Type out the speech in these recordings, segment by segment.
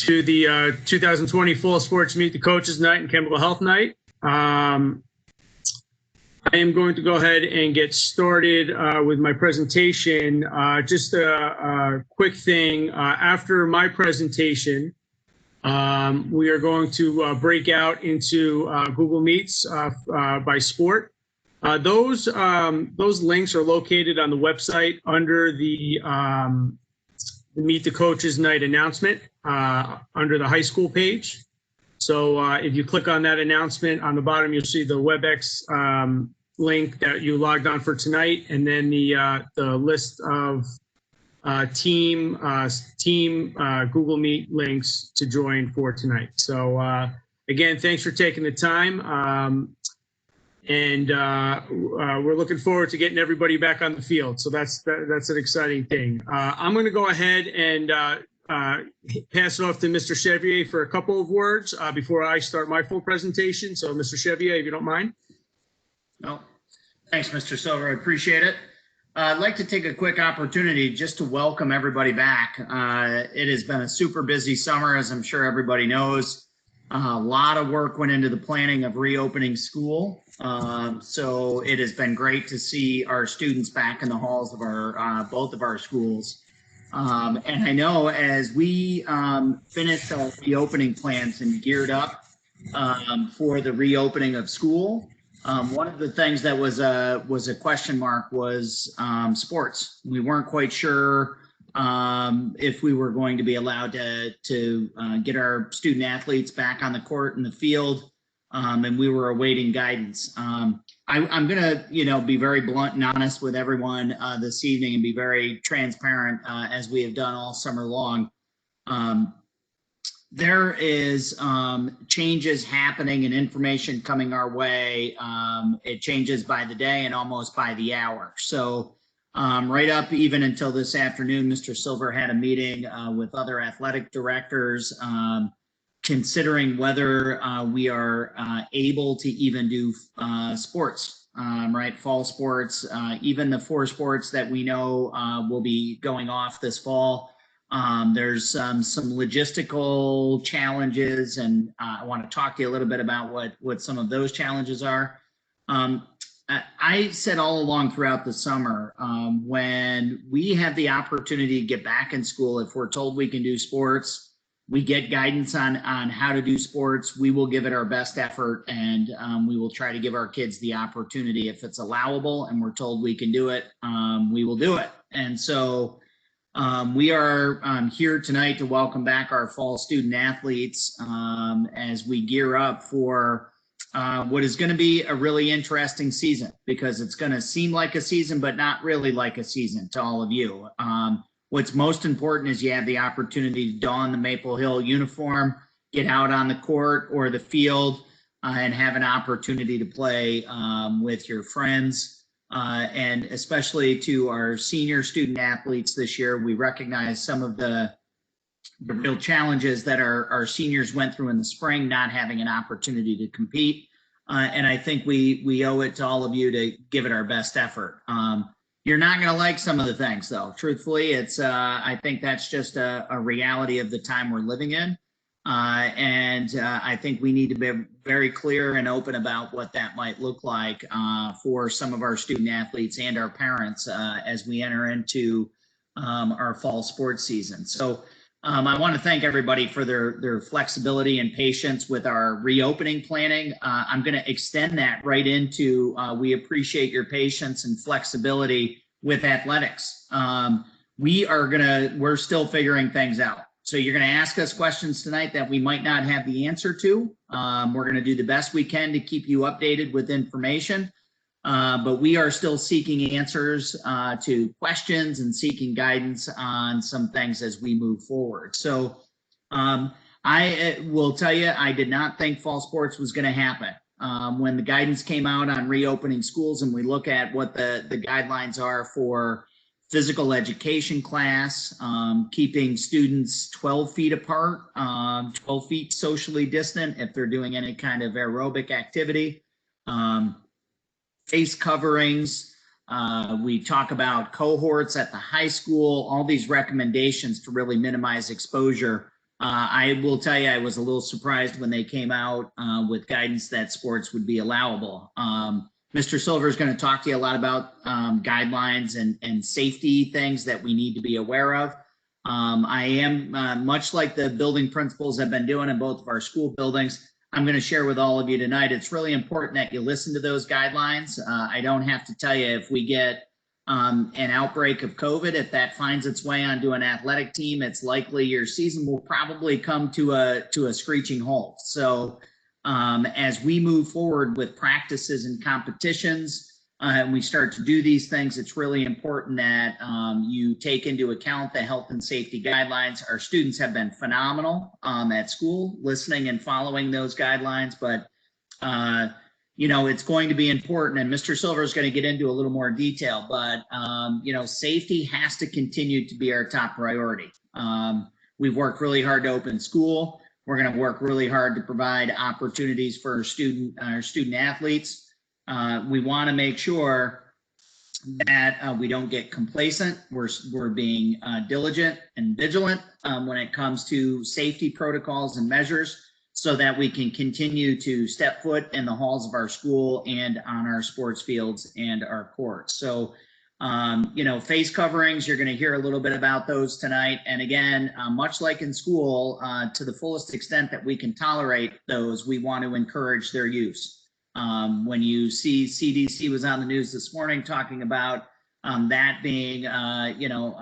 to the 2020 Fall Sports Meet the Coaches Night and Chemical Health Night. I am going to go ahead and get started with my presentation. Just a quick thing. After my presentation, we are going to break out into Google Meets by sport. Those links are located on the website under the Meet the Coaches Night announcement under the high school page. So if you click on that announcement on the bottom, you'll see the WebEx link that you logged on for tonight, and then the list of team Google Meet links to join for tonight. So again, thanks for taking the time, and we're looking forward to getting everybody back on the field. So that's an exciting thing. I'm going to go ahead and pass it off to Mr. Chevier for a couple of words before I start my full presentation. So Mr. Chevier, if you don't mind. No, thanks, Mr. Silver. I appreciate it. I'd like to take a quick opportunity just to welcome everybody back. It has been a super busy summer, as I'm sure everybody knows. A lot of work went into the planning of reopening school. So it has been great to see our students back in the halls of our both of our schools. And I know as we finished our reopening plans and geared up for the reopening of school, one of the things that was a question mark was sports. We weren't quite sure if we were going to be allowed to get our student athletes back on the court in the field, and we were awaiting guidance. I'm going to, be very blunt and honest with everyone this evening and be very transparent as we have done all summer long. There is changes happening and information coming our way. It changes by the day and almost by the hour. So right up even until this afternoon, Mr. Silver had a meeting with other athletic directors considering whether we are able to even do sports, right? Fall sports, even the 4 sports that we know will be going off this fall. There's some logistical challenges, and I want to talk to you a little bit about what some of those challenges are. I said all along throughout the summer, when we have the opportunity to get back in school, if we're told we can do sports, we get guidance on how to do sports, we will give it our best effort, and we will try to give our kids the opportunity. If it's allowable and we're told we can do it, we will do it. And so we are here tonight to welcome back our fall student athletes as we gear up for what is going to be a really interesting season, because it's going to seem like a season, but not really like a season to all of you. What's most important is you have the opportunity to don the Maple Hill uniform, get out on the court or the field, and have an opportunity to play with your friends. And especially to our senior student athletes this year, we recognize some of the real challenges that our seniors went through in the spring, not having an opportunity to compete. And I think we owe it to all of you to give it our best effort. You're not going to like some of the things, though. Truthfully, it's I think that's just a reality of the time we're living in. And I think we need to be very clear and open about what that might look like for some of our student athletes and our parents as we enter into our fall sports season. So I want to thank everybody for their flexibility and patience with our reopening planning. I'm going to extend that right into we appreciate your patience and flexibility with athletics. We're still figuring things out. So you're going to ask us questions tonight that we might not have the answer to. We're going to do the best we can to keep you updated with information. But we are still seeking answers to questions and seeking guidance on some things as we move forward. So I will tell you, I did not think fall sports was going to happen. When the guidance came out on reopening schools and we look at what the guidelines are for physical education class, keeping students 12 feet apart, 12 feet socially distant if they're doing any kind of aerobic activity, face coverings. We talk about cohorts at the high school, all these recommendations to really minimize exposure. I will tell you, I was a little surprised when they came out with guidance that sports would be allowable. Mr. Silver is going to talk to you a lot about guidelines and safety things that we need to be aware of. I am, much like the building principals have been doing in both of our school buildings, I'm going to share with all of you tonight. It's really important that you listen to those guidelines. I don't have to tell you, if we get an outbreak of COVID, if that finds its way onto an athletic team, it's likely your season will probably come to a screeching halt. So as we move forward with practices and competitions, and we start to do these things, it's really important that you take into account the health and safety guidelines. Our students have been phenomenal at school, listening and following those guidelines, but you know, it's going to be important, and Mr. Silver is going to get into a little more detail, but you know, safety has to continue to be our top priority. We've worked really hard to open school. We're going to work really hard to provide opportunities for our student athletes. We want to make sure that we don't get complacent. We're being diligent and vigilant when it comes to safety protocols and measures, so that we can continue to step foot in the halls of our school and on our sports fields and our courts. So, you know, face coverings, you're going to hear a little bit about those tonight. And again, much like in school, to the fullest extent that we can tolerate those, we want to encourage their use. When you see CDC was on the news this morning talking about that being, you know,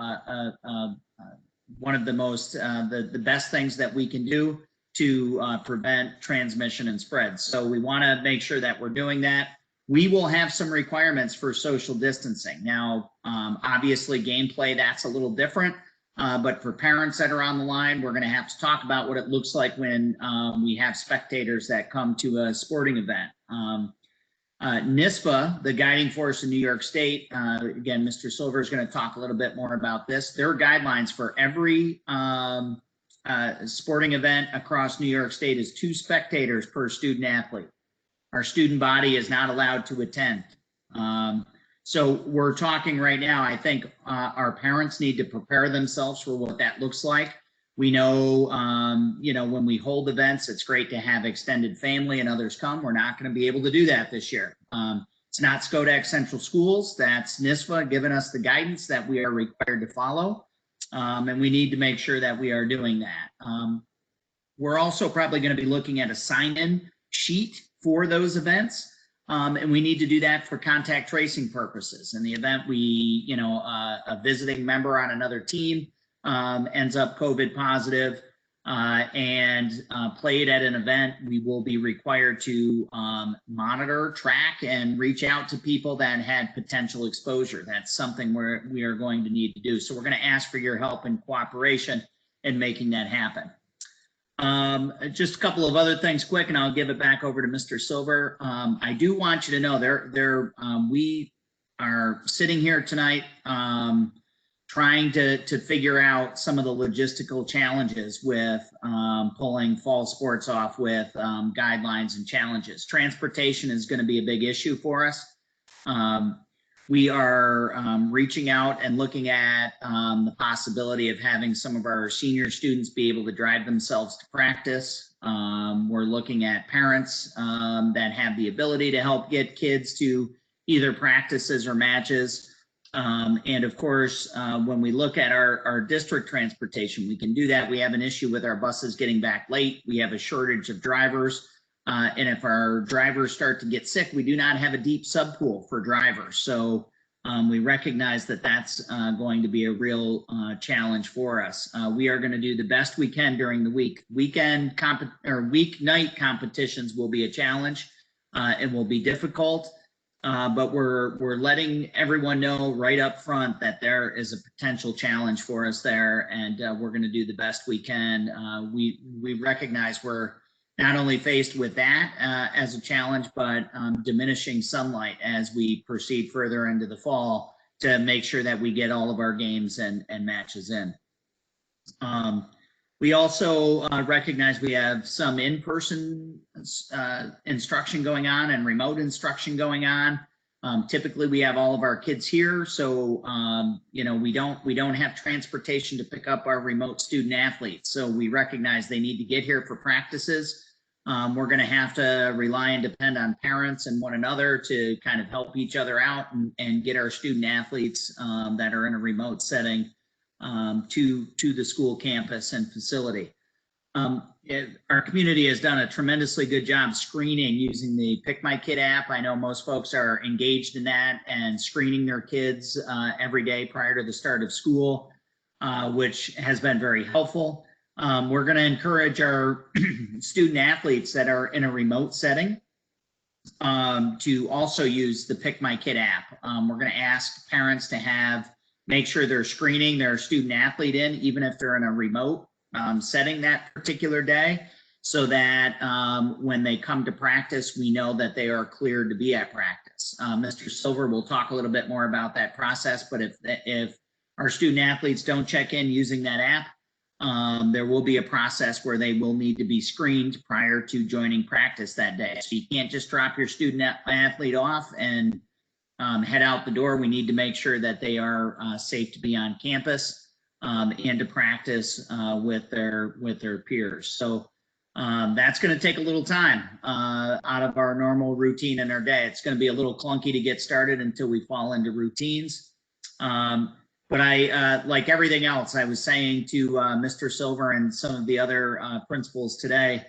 one of the most, the best things that we can do to prevent transmission and spread. So we want to make sure that we're doing that. We will have some requirements for social distancing. Now, obviously gameplay, that's a little different, but for parents that are on the line, we're going to have to talk about what it looks like when we have spectators that come to a sporting event. NISPA, the guiding force in New York State, again, Mr. Silver is going to talk a little bit more about this. Their guidelines for every sporting event across New York State is 2 spectators per student athlete. Our student body is not allowed to attend. So we're talking right now, I think our parents need to prepare themselves for what that looks like. We know, you know, when we hold events, it's great to have extended family and others come. We're not going to be able to do that this year. It's not Skodak Central Schools. That's NISPA giving us the guidance that we are required to follow. And we need to make sure that we are doing that. We're also probably going to be looking at a sign-in sheet for those events. And we need to do that for contact tracing purposes. In the event we, you know, a visiting member on another team ends up COVID positive and played at an event, we will be required to monitor, track, and reach out to people that had potential exposure. That's something we are going to need to do. So we're going to ask for your help and cooperation in making that happen. Just a couple of other things quick, and I'll give it back over to Mr. Silver. I do want you to know we are sitting here tonight trying to figure out some of the logistical challenges with pulling fall sports off with guidelines and challenges. Transportation is going to be a big issue for us. We are reaching out and looking at the possibility of having some of our senior students be able to drive themselves to practice. We're looking at parents that have the ability to help get kids to either practices or matches. And of course, when we look at our district transportation, we can do that. We have an issue with our buses getting back late. We have a shortage of drivers. And if our drivers start to get sick, we do not have a deep subpool for drivers. So we recognize that that's going to be a real challenge for us. We are going to do the best we can during the week. Weeknight competitions will be a challenge. It will be difficult. But we're letting everyone know right up front that there is a potential challenge for us there, and we're going to do the best we can. We recognize we're not only faced with that as a challenge, but diminishing sunlight as we proceed further into the fall to make sure that we get all of our games and matches in. We also recognize we have some in-person instruction going on and remote instruction going on. Typically, we have all of our kids here, so you know, we don't have transportation to pick up our remote student athletes. So we recognize they need to get here for practices. We're going to have to rely and depend on parents and one another to kind of help each other out and get our student athletes that are in a remote setting to the school campus and facility. Our community has done a tremendously good job screening using the Pick My Kid app. I know most folks are engaged in that and screening their kids every day prior to the start of school, which has been very helpful. We're going to encourage our student athletes that are in a remote setting to also use the Pick My Kid app. We're going to ask parents to make sure they're screening their student athlete in, even if they're in a remote setting that particular day, so that when they come to practice, we know that they are cleared to be at practice. Mr. Silver will talk a little bit more about that process, but if our student athletes don't check in using that app, there will be a process where they will need to be screened prior to joining practice that day. So you can't just drop your student athlete off and head out the door. We need to make sure that they are safe to be on campus and to practice with their peers. So that's going to take a little time out of our normal routine in our day. It's going to be a little clunky to get started until we fall into routines. But I, like everything else, I was saying to Mr. Silver and some of the other principals today,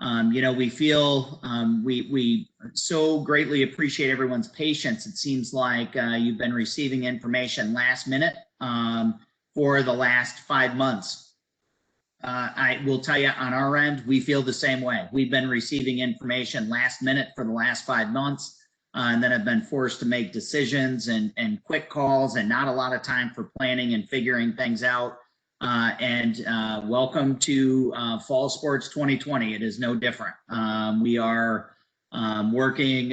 you know, we feel we so greatly appreciate everyone's patience. It seems like you've been receiving information last minute for the last 5 months. I will tell you, on our end, we feel the same way. We've been receiving information last minute for the last 5 months, and then have been forced to make decisions and quick calls and not a lot of time for planning and figuring things out. Welcome to Fall Sports 2020. It is no different. We are working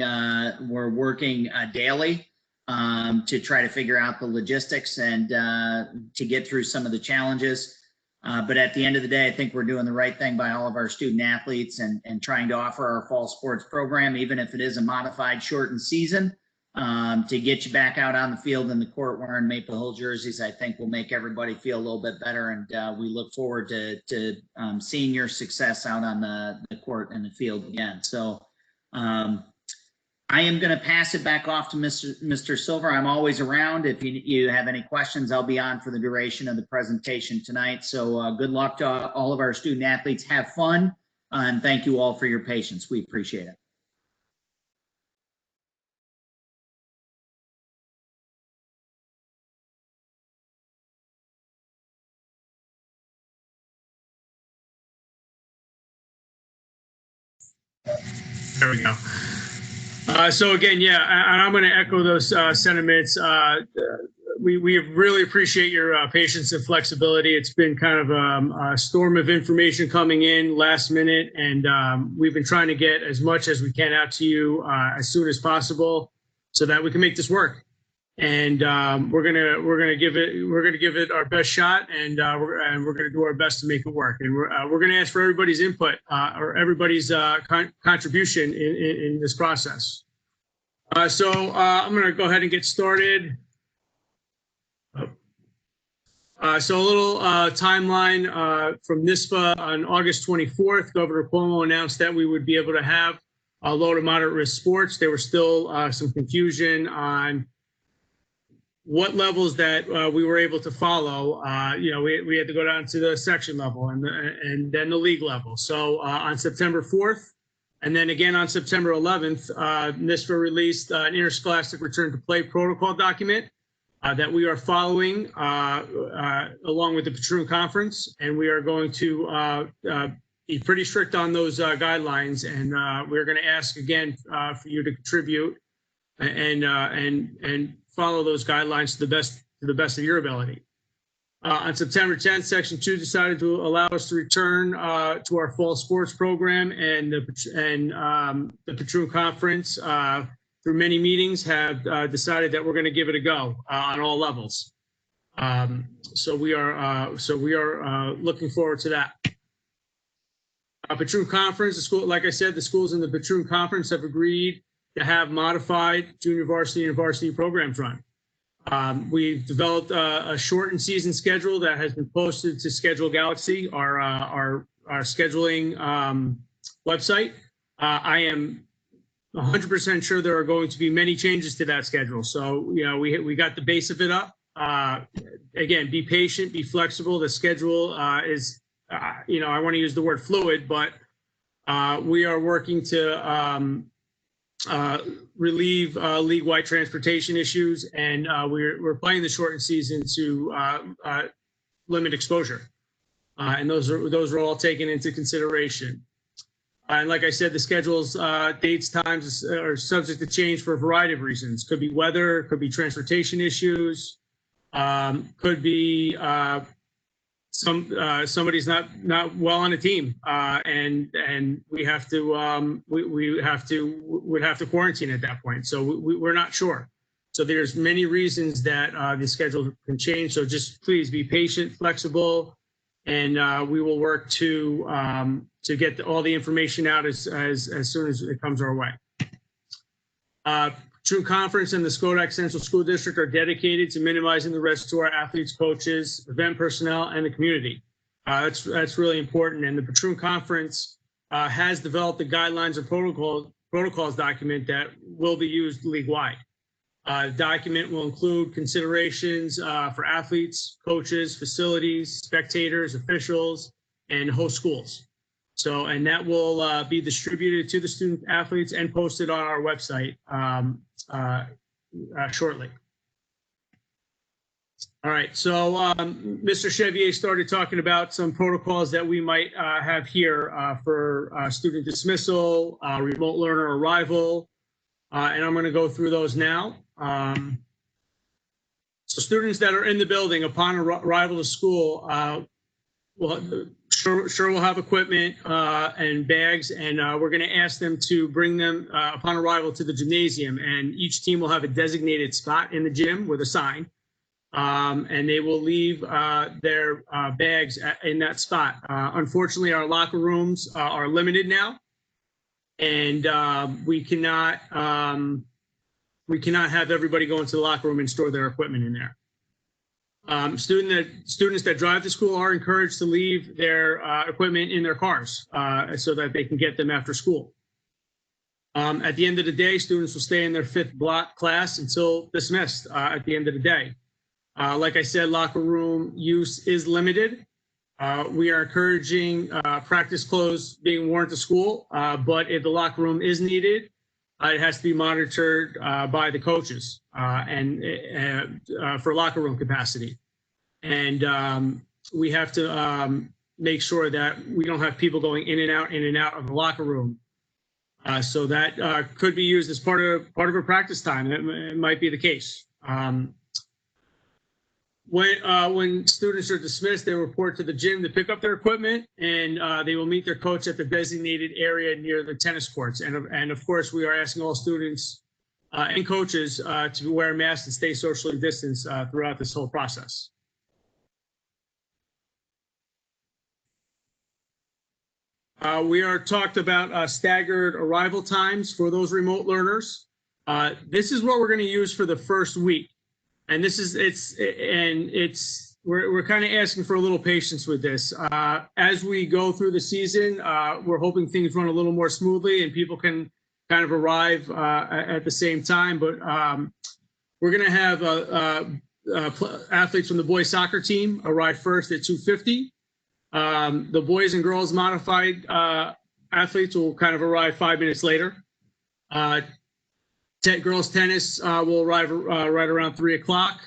daily to try to figure out the logistics and to get through some of the challenges. But at the end of the day, I think we're doing the right thing by all of our student athletes and trying to offer our fall sports program, even if it is a modified shortened season, to get you back out on the field in the court wearing Maple Hill jerseys. I think will make everybody feel a little bit better. And we look forward to seeing your success out on the court and the field again. So I am going to pass it back off to Mr. Silver. I'm always around. If you have any questions, I'll be on for the duration of the presentation tonight. So good luck to all of our student athletes. Have fun, and thank you all for your patience. We appreciate it. There we go. So again, yeah, I'm going to echo those sentiments. We really appreciate your patience and flexibility. It's been kind of a storm of information coming in last minute, and we've been trying to get as much as we can out to you as soon as possible, so that we can make this work. And we're gonna give it our best shot, and we're gonna do our best to make it work. And we're gonna ask for everybody's input or everybody's contribution in this process. So I'm gonna go ahead and get started. So a little timeline from NISPA on August 24th. Governor Cuomo announced that we would be able to have low to moderate risk sports. There was still some confusion on what levels that we were able to follow. You know, we had to go down to the section level and then the league level. So on September 4th, and then again on September 11th, NISPA released an interscholastic return to play protocol document that we are following along with the Patroon Conference, and we are going to be pretty strict on those guidelines. And we're going to ask again for you to contribute and follow those guidelines to the best of your ability. On September 10th, Section 2 decided to allow us to return to our fall sports program, and the Patroon Conference, through many meetings, have decided that we're going to give it a go on all levels. So we are looking forward to that. Patroon Conference, the school, like I said, the schools in the Patroon Conference have agreed to have modified junior varsity and varsity programs run. We've developed a shortened season schedule that has been posted to Schedule Galaxy, our scheduling website. I am 100% sure there are going to be many changes to that schedule. So, you know, we got the base of it up. Again, be patient, be flexible. The schedule is, you know, I want to use the word fluid, but we are working to relieve league-wide transportation issues, and we're playing the shortened season to limit exposure, and those are all taken into consideration. And like I said, the schedule's dates, times are subject to change for a variety of reasons. Could be weather, could be transportation issues, could be somebody's not well on a team, and we have to would have to quarantine at that point. So we're not sure. So there's many reasons that the schedule can change. So just please be patient, flexible, and we will work to get all the information out as soon as it comes our way. True Conference and the Schodack Central School District are dedicated to minimizing the risk to our athletes, coaches, event personnel, and the community. That's really important. And the Patroon Conference has developed the guidelines and protocols document that will be used league-wide. The document will include considerations for athletes, coaches, facilities, spectators, officials, and host schools. So, and that will be distributed to the student athletes and posted on our website shortly. All right, so Mr. Chevier started talking about some protocols that we might have here for student dismissal, remote learner arrival, and I'm going to go through those now. So students that are in the building upon arrival to school will sure we'll have equipment and bags, and we're going to ask them to bring them upon arrival to the gymnasium, and each team will have a designated spot in the gym with a sign, and they will leave their bags in that spot. Unfortunately, our locker rooms are limited now, and we cannot have everybody go into the locker room and store their equipment in there. Students that drive to school are encouraged to leave their equipment in their cars so that they can get them after school. At the end of the day, students will stay in their 5th block class until dismissed at the end of the day. Like I said, locker room use is limited. We are encouraging practice clothes being worn to school, but if the locker room is needed, it has to be monitored by the coaches and for locker room capacity. And we have to make sure that we don't have people going in and out of the locker room. So that could be used as part of a practice time. It might be the case. When students are dismissed, they report to the gym to pick up their equipment, and they will meet their coach at the designated area near the tennis courts. And of course, we are asking all students and coaches to wear masks and stay socially distanced throughout this whole process. We are talked about staggered arrival times for those remote learners. This is what we're going to use for the first week. And we're kind of asking for a little patience with this. As we go through the season, we're hoping things run a little more smoothly and people can kind of arrive at the same time. But we're going to have athletes from the boys soccer team arrive first at 2:50. The boys and girls modified athletes will kind of arrive 5 minutes later. Girls tennis will arrive right around 3 o'clock.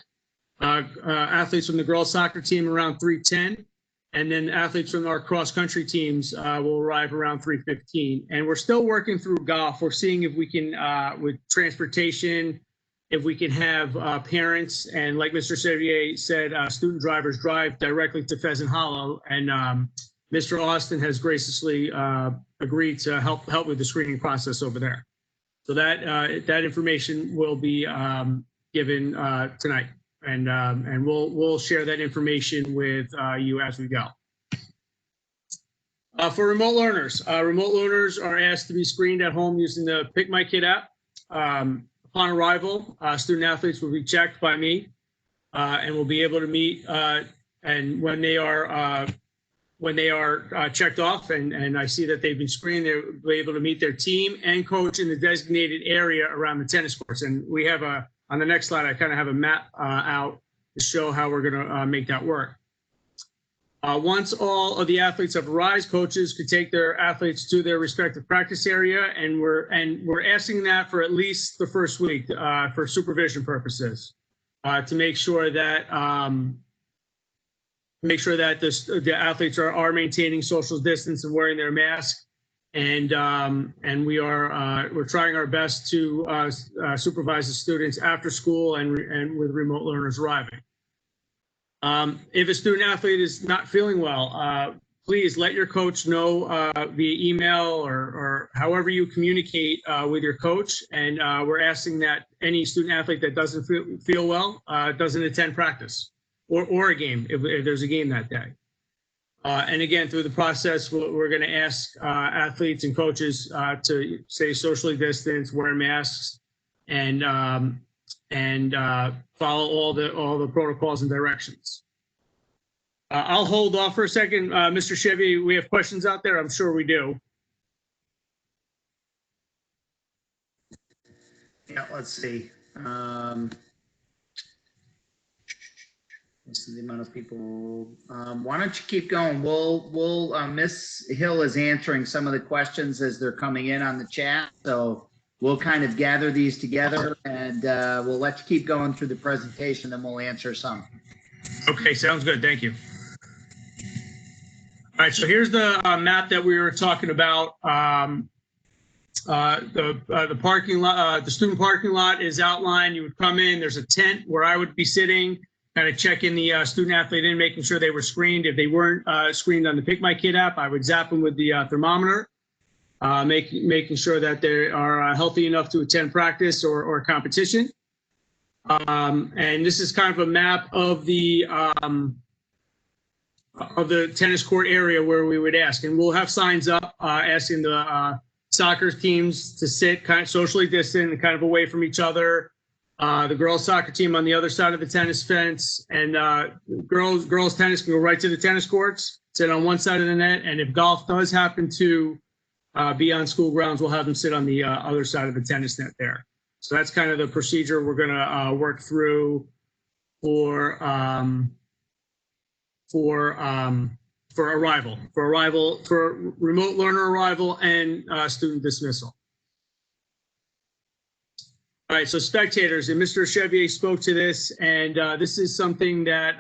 Athletes from the girls soccer team around 3:10, and then athletes from our cross country teams will arrive around 3:15. And we're still working through golf. We're seeing if we can, with transportation, if we can have parents and, like Mr. Sevier said, student drivers drive directly to Pheasant Hollow. And Mr. Austin has graciously agreed to help with the screening process over there. So that information will be given tonight, and we'll share that information with you as we go. For remote learners are asked to be screened at home using the Pick My Kid app. Upon arrival, student athletes will be checked by me and will be able to meet. And when they are checked off and I see that they've been screened, they'll be able to meet their team and coach in the designated area around the tennis courts. And we have on the next slide, I kind of have a map out to show how we're going to make that work. Once all of the athletes have arrived, coaches could take their athletes to their respective practice area, and we're asking that for at least the first week for supervision purposes to make sure that the athletes are maintaining social distance and wearing their mask, and we're trying our best to supervise the students after school and with remote learners arriving. If a student athlete is not feeling well, please let your coach know via email or however you communicate with your coach. And we're asking that any student athlete that doesn't feel well doesn't attend practice or a game if there's a game that day. And again, through the process, we're going to ask athletes and coaches to stay socially distanced, wear masks, and follow all the protocols and directions. I'll hold off for a second. Mr. Chevy, we have questions out there? I'm sure we do. Yeah, let's see. This is the amount of people. Why don't you keep going? Miss Hill is answering some of the questions as they're coming in on the chat. So we'll kind of gather these together and we'll let you keep going through the presentation, then we'll answer some. Okay, sounds good. Thank you. All right, so here's the map that we were talking about. The parking lot, the student parking lot is outlined. You would come in, there's a tent where I would be sitting, kind of checking the student athlete in, making sure they were screened. If they weren't screened on the Pick My Kid app, I would zap them with the thermometer, making sure that they are healthy enough to attend practice or competition. And this is kind of a map of the tennis court area where we would ask, and we'll have signs up asking the soccer teams to sit kind of socially distant and kind of away from each other. The girls soccer team on the other side of the tennis fence, and girls tennis can go right to the tennis courts, sit on one side of the net, and if golf does happen to be on school grounds, we'll have them sit on the other side of the tennis net there. So that's kind of the procedure we're going to work through for remote learner arrival and student dismissal. All right, so spectators, and Mr. Chevier spoke to this, and this is something that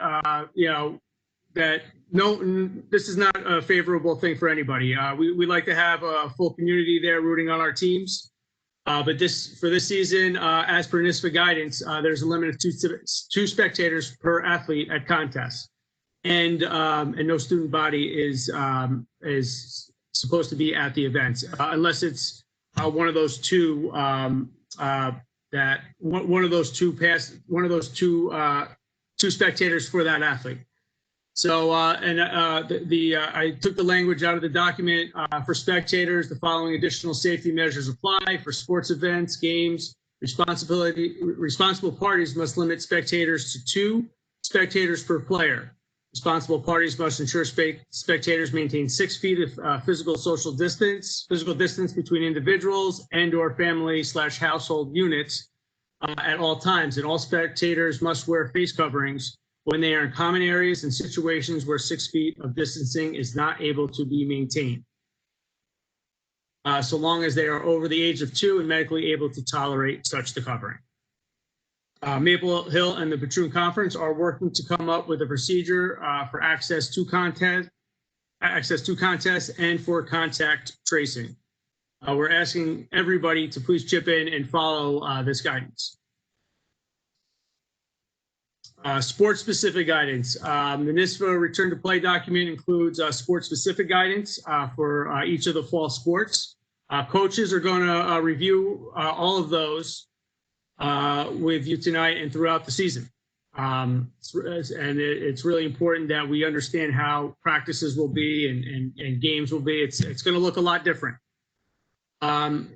this is not a favorable thing for anybody. We like to have a full community there rooting on our teams, but for this season, as per NISFA guidance, there's a limit of two spectators per athlete at contests. And no student body is supposed to be at the events unless it's one of those two two spectators for that athlete. So I took the language out of the document for spectators. The following additional safety measures apply for sports events, games. Responsible parties must limit spectators to 2 spectators per player. Responsible parties must ensure spectators maintain 6 feet of physical distance between individuals and/or family/household units at all times. And all spectators must wear face coverings when they are in common areas and situations where 6 feet of distancing is not able to be maintained. So long as they are over the age of 2 and medically able to tolerate such the covering. Maple Hill and the Patroon Conference are working to come up with a procedure for access to contests and for contact tracing. We're asking everybody to please chip in and follow this guidance. Sport-specific guidance. The NISFA return to play document includes sport-specific guidance for each of the fall sports. Coaches are going to review all of those with you tonight and throughout the season. It's really important that we understand how practices will be and games will be. It's going to look a lot different. As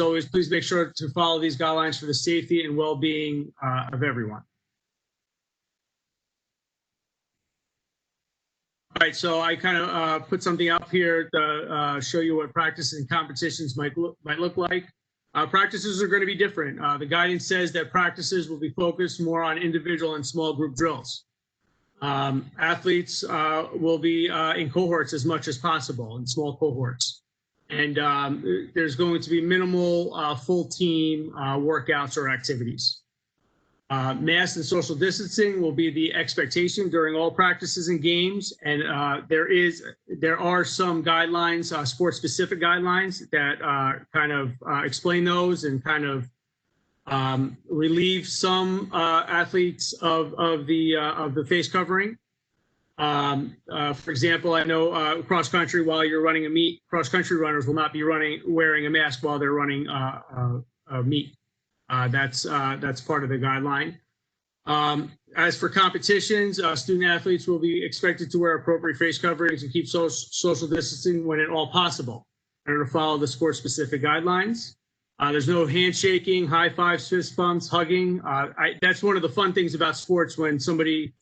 always, please make sure to follow these guidelines for the safety and well-being of everyone. All right, so I kind of put something up here to show you what practices and competitions might look like. Practices are going to be different. The guidance says that practices will be focused more on individual and small group drills. Athletes will be in cohorts as much as possible, in small cohorts. And there's going to be minimal full team workouts or activities. Mask and social distancing will be the expectation during all practices and games. And there are some guidelines, sport-specific guidelines that kind of explain those and kind of relieve some athletes of the face covering. For example, I know cross country, while you're running a meet, cross country runners will not be wearing a mask while they're running a meet. That's part of the guideline. As for competitions, student athletes will be expected to wear appropriate face coverings and keep social distancing when at all possible in order to follow the sport-specific guidelines. There's no handshaking, high fives, fist bumps, hugging. That's one of the fun things about sports when somebody,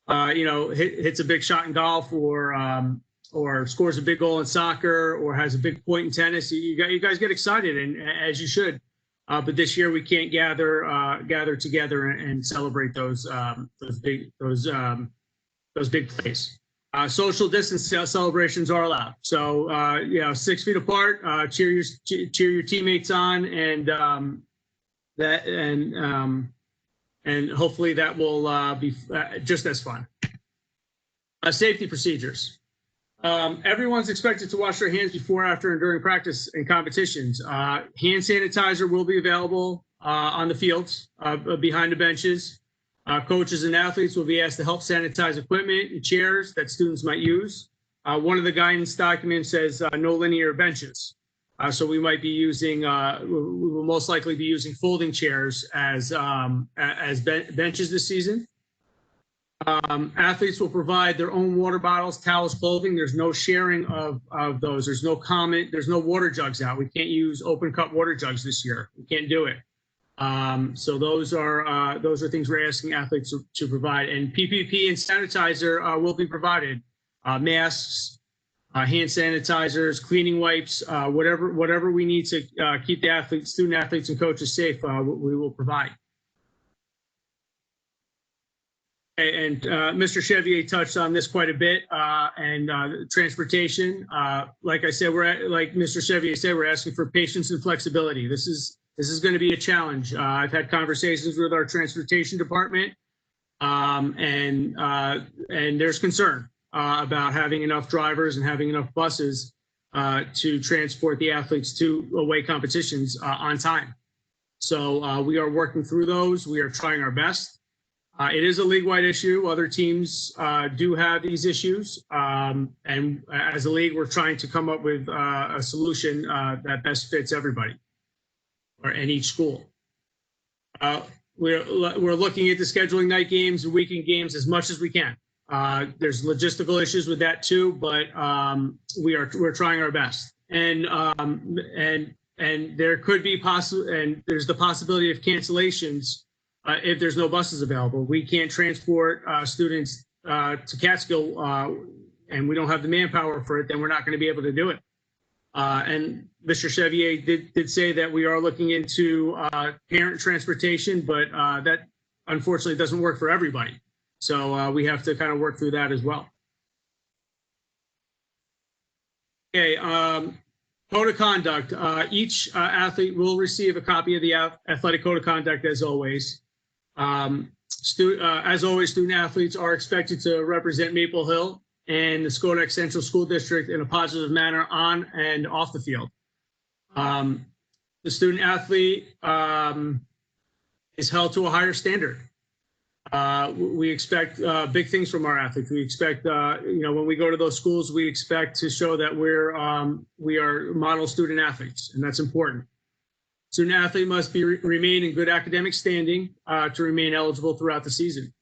hits a big shot in golf or scores a big goal in soccer or has a big point in tennis. You guys get excited, and as you should. But this year we can't gather together and celebrate those big plays. Social distance celebrations are allowed. So 6 feet apart. Cheer your teammates on, and hopefully that will be just as fun. Safety procedures. Everyone's expected to wash their hands before, after, and during practice and competitions. Hand sanitizer will be available on the fields, behind the benches. Coaches and athletes will be asked to help sanitize equipment and chairs that students might use. One of the guidance documents says no linear benches. So we might be using, we will most likely be using folding chairs as benches this season. Athletes will provide their own water bottles, towels, clothing. There's no sharing of those. There's no water jugs out. We can't use open cup water jugs this year. We can't do it. So those are things we're asking athletes to provide. And PPE and sanitizer will be provided. Masks, hand sanitizers, cleaning wipes, whatever we need to keep the student athletes and coaches safe, we will provide. And Mr. Chevier touched on this quite a bit, and transportation. Like I said, like Mr. Chevier said, we're asking for patience and flexibility. This is going to be a challenge. I've had conversations with our transportation department, and there's concern about having enough drivers and having enough buses to transport the athletes to away competitions on time. So we are working through those. We are trying our best. It is a league-wide issue. Other teams do have these issues. And as a league, we're trying to come up with a solution that best fits everybody and each school. We're looking into scheduling night games and weekend games as much as we can. There's logistical issues with that too, but we're trying our best. And there could be there's the possibility of cancellations if there's no buses available. We can't transport students to Catskill, and we don't have the manpower for it, then we're not going to be able to do it. And Mr. Chevier did say that we are looking into parent transportation, but that unfortunately doesn't work for everybody. So we have to kind of work through that as well. Okay, code of conduct. Each athlete will receive a copy of the athletic code of conduct as always. As always, student athletes are expected to represent Maple Hill and the Schodack Central School District in a positive manner on and off the field. The student athlete is held to a higher standard. We expect big things from our athletes. We expect, when we go to those schools, we expect to show that we are model student athletes, and that's important. Student athlete must remain in good academic standing to remain eligible throughout the season.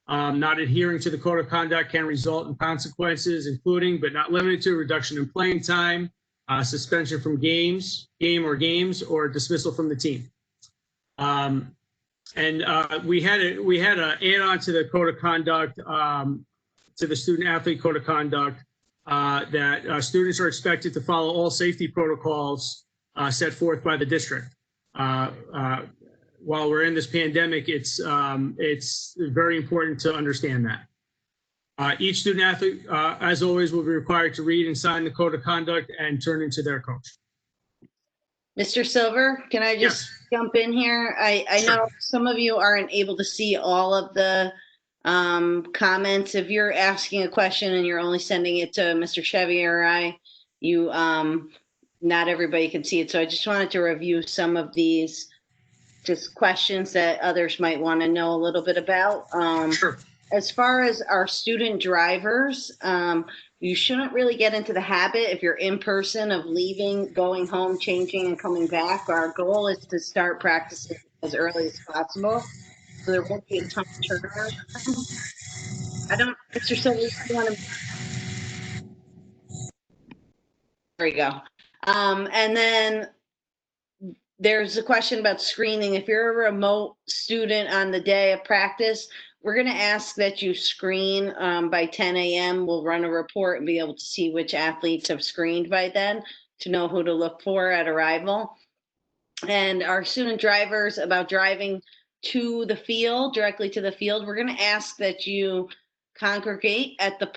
Not adhering to the code of conduct can result in consequences, including but not limited to reduction in playing time, suspension from game or games, or dismissal from the team. We had an add-on to the code of conduct, to the student athlete code of conduct, that students are expected to follow all safety protocols set forth by the district. While we're in this pandemic, it's very important to understand that. Each student athlete, as always, will be required to read and sign the code of conduct and turn into their coach. Mr. Silver, can I just jump in here? I know some of you aren't able to see all of the comments. If you're asking a question and you're only sending it to Mr. Chevier or I, not everybody can see it. So I just wanted to review some of these just questions that others might want to know a little bit about. Sure. As far as our student drivers, you shouldn't really get into the habit, if you're in person, of leaving, going home, changing, and coming back. Our goal is to start practicing as early as possible, so there won't be a ton of turnaround time. Mr. Silver, you want to? There you go. And then there's a question about screening. If you're a remote student on the day of practice, we're going to ask that you screen by 10 a.m. We'll run a report and be able to see which athletes have screened by then to know who to look for at arrival. And our student drivers, about driving to the field, directly to the field, we're going to ask that you congregate at the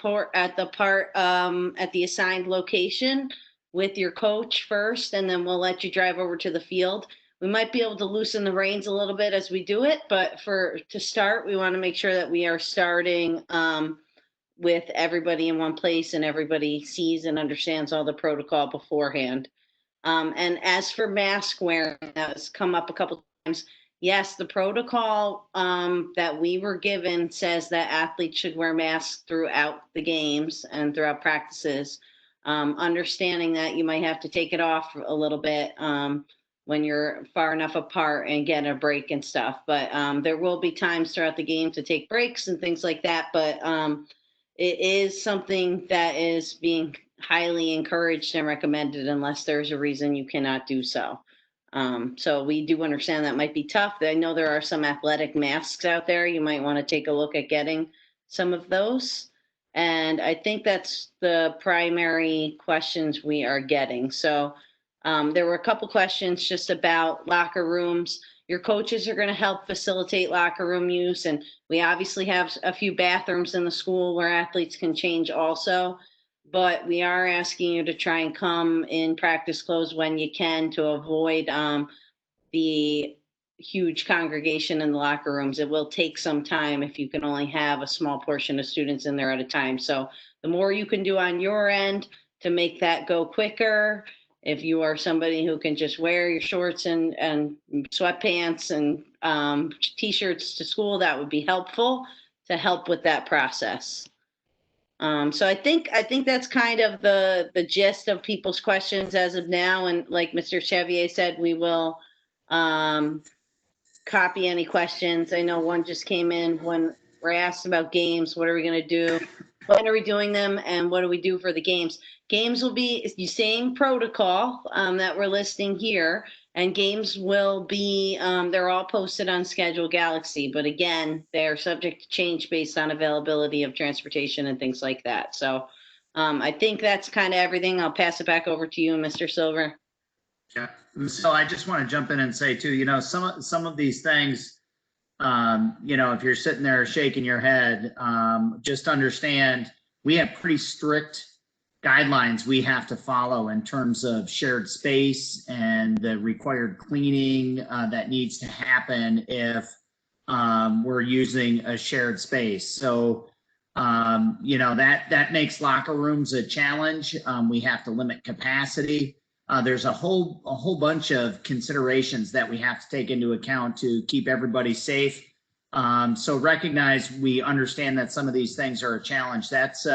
assigned location with your coach first, and then we'll let you drive over to the field. We might be able to loosen the reins a little bit as we do it, but to start, we want to make sure that we are starting with everybody in one place and everybody sees and understands all the protocol beforehand. And as for mask wearing, that has come up a couple times. Yes, the protocol that we were given says that athletes should wear masks throughout the games and throughout practices. Understanding that you might have to take it off a little bit when you're far enough apart and get a break and stuff. But there will be times throughout the game to take breaks and things like that. But it is something that is being highly encouraged and recommended unless there's a reason you cannot do so. So we do understand that might be tough. I know there are some athletic masks out there. You might want to take a look at getting some of those. And I think that's the primary questions we are getting. So there were a couple questions just about locker rooms. Your coaches are going to help facilitate locker room use. And we obviously have a few bathrooms in the school where athletes can change also. But we are asking you to try and come in practice clothes when you can to avoid the huge congregation in the locker rooms. It will take some time if you can only have a small portion of students in there at a time. So the more you can do on your end to make that go quicker, if you are somebody who can just wear your shorts and sweatpants and t-shirts to school, that would be helpful to help with that process. So I think that's kind of the gist of people's questions as of now. And like Mr. Chevier said, we will copy any questions. I know one just came in when we're asked about games. What are we going to do? When are we doing them? And what do we do for the games? Games will be the same protocol that we're listing here. And games will be, they're all posted on Schedule Galaxy. But again, they're subject to change based on availability of transportation and things like that. So I think that's kind of everything. I'll pass it back over to you, Mr. Silver. Yeah. So I just want to jump in and say too, you know, some of these things, you know, if you're sitting there shaking your head, just understand we have pretty strict guidelines we have to follow in terms of shared space and the required cleaning that needs to happen if we're using a shared space. So, you know, that makes locker rooms a challenge. We have to limit capacity. There's a whole bunch of considerations that we have to take into account to keep everybody safe. So recognize we understand that some of these things are a challenge. That's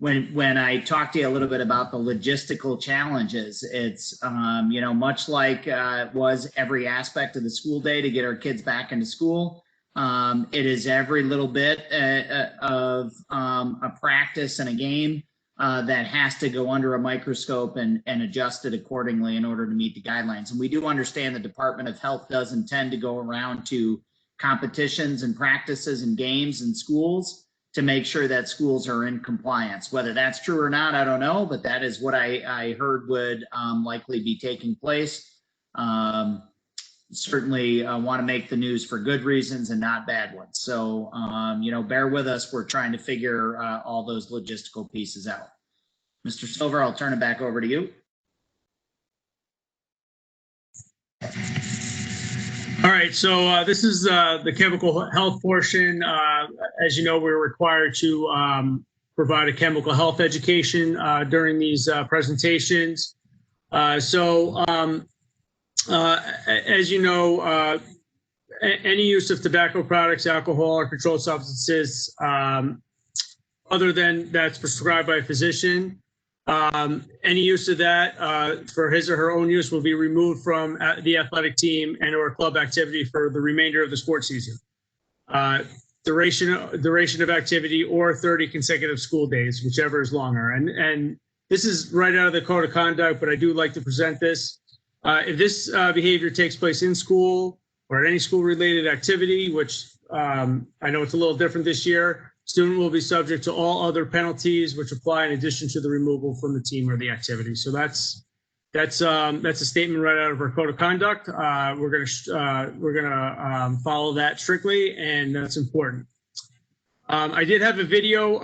when I talked to you a little bit about the logistical challenges, it's, you know, much like it was every aspect of the school day to get our kids back into school. It is every little bit of a practice and a game that has to go under a microscope and adjusted accordingly in order to meet the guidelines. And we do understand the Department of Health does intend to go around to competitions and practices and games in schools to make sure that schools are in compliance. Whether that's true or not, I don't know, but that is what I heard would likely be taking place. Certainly want to make the news for good reasons and not bad ones. So, bear with us. We're trying to figure all those logistical pieces out. Mr. Silver, I'll turn it back over to you. All right, so this is the chemical health portion. As you know, we're required to provide a chemical health education during these presentations. As you know, any use of tobacco products, alcohol, or controlled substances, other than that's prescribed by a physician, any use of that for his or her own use will be removed from the athletic team and or club activity for the remainder of the sports season. Duration of activity or 30 consecutive school days, whichever is longer. And this is right out of the code of conduct, but I do like to present this. If this behavior takes place in school or at any school-related activity, which I know it's a little different this year, student will be subject to all other penalties which apply in addition to the removal from the team or the activity. So that's a statement right out of our code of conduct. We're gonna follow that strictly, and that's important. I did have a video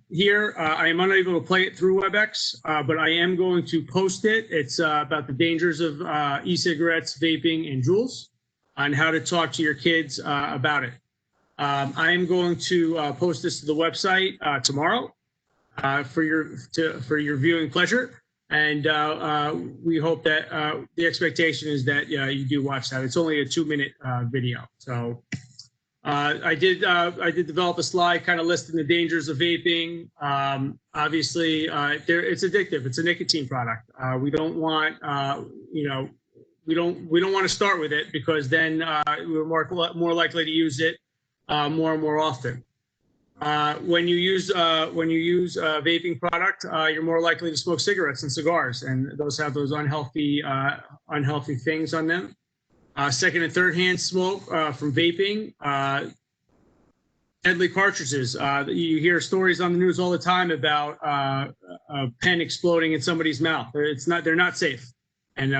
here. I am unable to play it through WebEx, but I am going to post it. It's about the dangers of e-cigarettes, vaping, and Juuls, on how to talk to your kids about it. I am going to post this to the website tomorrow for your viewing pleasure, and we hope that the expectation is that you do watch that. It's only a 2-minute video, so. I did develop a slide kind of listing the dangers of vaping. Obviously, it's addictive. It's a nicotine product. We don't want, we don't want to start with it, because then we're more likely to use it more and more often. When you use a vaping product, you're more likely to smoke cigarettes and cigars, and those have those unhealthy things on them. Second and third hand smoke from vaping, deadly cartridges. You hear stories on the news all the time about a pen exploding in somebody's mouth. They're not safe, and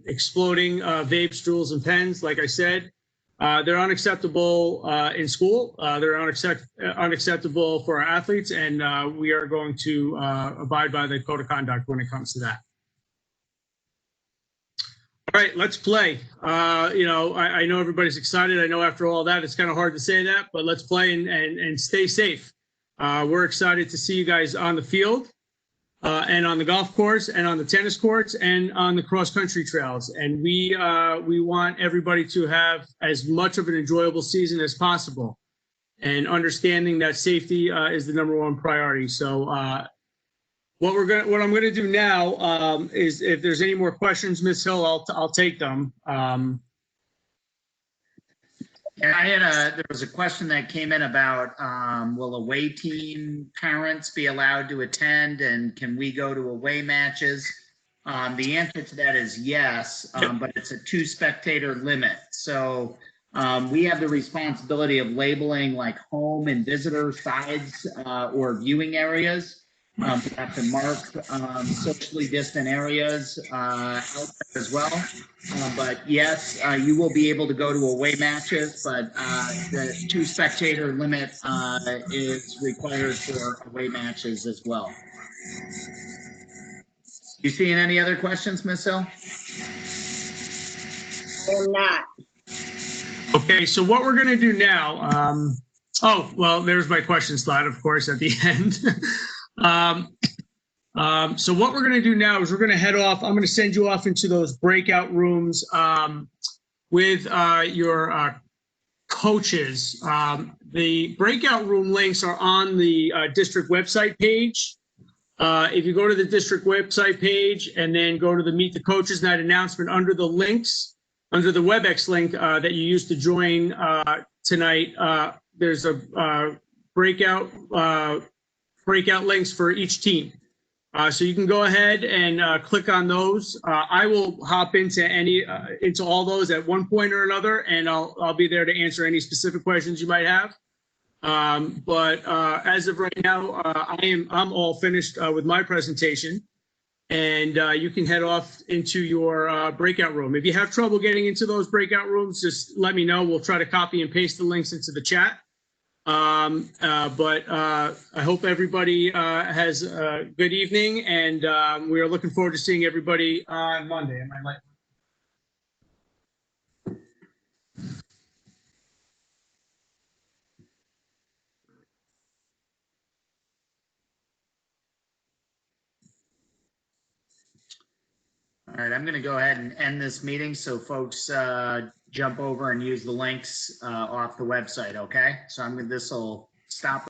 exploding vapes, Juuls, and pens. Like I said, they're unacceptable in school. They're unacceptable for our athletes, and we are going to abide by the code of conduct when it comes to that. All right, let's play. I know everybody's excited. I know after all that, it's kind of hard to say that, but let's play and stay safe. We're excited to see you guys on the field and on the golf course and on the tennis courts and on the cross-country trails. And we want everybody to have as much of an enjoyable season as possible, and understanding that safety is the #1 priority. So what I'm gonna do now is, if there's any more questions, Ms. Hill, I'll take them. Yeah, there was a question that came in about will away team parents be allowed to attend, and can we go to away matches? The answer to that is yes, but it's a 2 spectator limit. So we have the responsibility of labeling like home and visitor sides or viewing areas. We have to mark socially distant areas out there as well. But yes, you will be able to go to away matches, but the 2 spectator limit is required for away matches as well. You seeing any other questions, Ms. Hill? I'm not. Okay, so what we're gonna do now, there's my question slide, of course, at the end. So what we're going to do now is we're going to head off. I'm going to send you off into those breakout rooms with your coaches. The breakout room links are on the district website page. If you go to the district website page and then go to the Meet the Coaches Night announcement, under the links, under the WebEx link that you used to join tonight, there's a breakout breakout links for each team. So you can go ahead and click on those. I will hop into into all those at one point or another, and I'll be there to answer any specific questions you might have. But as of right now, I'm all finished with my presentation, and you can head off into your breakout room. If you have trouble getting into those breakout rooms, just let me know. We'll try to copy and paste the links into the chat. I hope everybody has a good evening, and we are looking forward to seeing everybody on Monday. Am I like? All right, I'm going to go ahead and end this meeting so folks jump over and use the links off the website, okay? So this will stop